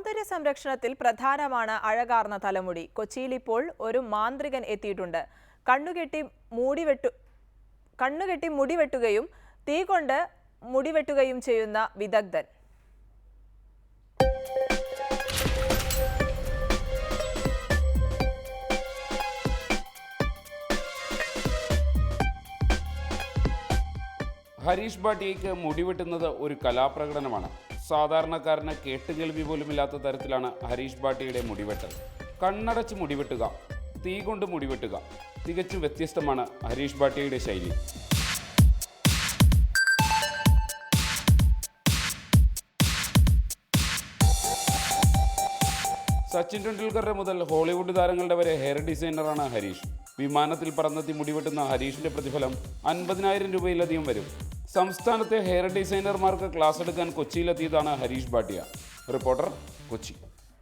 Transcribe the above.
സൗന്ദര്യ സംരക്ഷണത്തിൽ പ്രധാനമാണ് അഴകാർന്ന തലമുടി. കൊച്ചിയിൽ ഇപ്പോൾ ഒരു മാന്ത്രികൻ എത്തിയിട്ടുണ്ട്. കണ്ണുകെട്ടി മുടി വെട്ടുകയും തീ കൊണ്ട് മുടി വെട്ടുകയും ചെയ്യുന്ന വിദഗ്ധൻ. ഹരീഷ് ഭാട്ടിയയ്ക്ക് മുടിവെട്ടുന്നത് ഒരു കലാപ്രകടനമാണ്. സാധാരണക്കാരന് കേട്ടുകേൾവി പോലുമില്ലാത്ത തരത്തിലാണ് ഹരീഷ് ഭാട്ടിയുടെ മുടിവെട്ടൽ. കണ്ണടച്ച് മുടിവെട്ടുക, തീ കൊണ്ട് മുടിവെട്ടുക, തികച്ചും വ്യത്യസ്തമാണ് ഹരീഷ് ഭാട്ടിയയുടെ ശൈലി. സച്ചിൻ ടെണ്ടുൽക്കറുടെ മുതൽ ഹോളിവുഡ് താരങ്ങളുടെ വരെ ഹെയർ ഡിസൈനറാണ് ഹരീഷ്. വിമാനത്തിൽ പറന്നെത്തി മുടിവെട്ടുന്ന ഹരീഷിന്റെ പ്രതിഫലം 50,000 രൂപയിലധികം വരും. സംസ്ഥാനത്തെ ഹെയർ ഡിസൈനർമാർക്ക് ക്ലാസ് എടുക്കാൻ കൊച്ചിയിലെത്തിയതാണ് ഹരീഷ് ഭാട്ടിയ. റിപ്പോർട്ടർ, കൊച്ചി.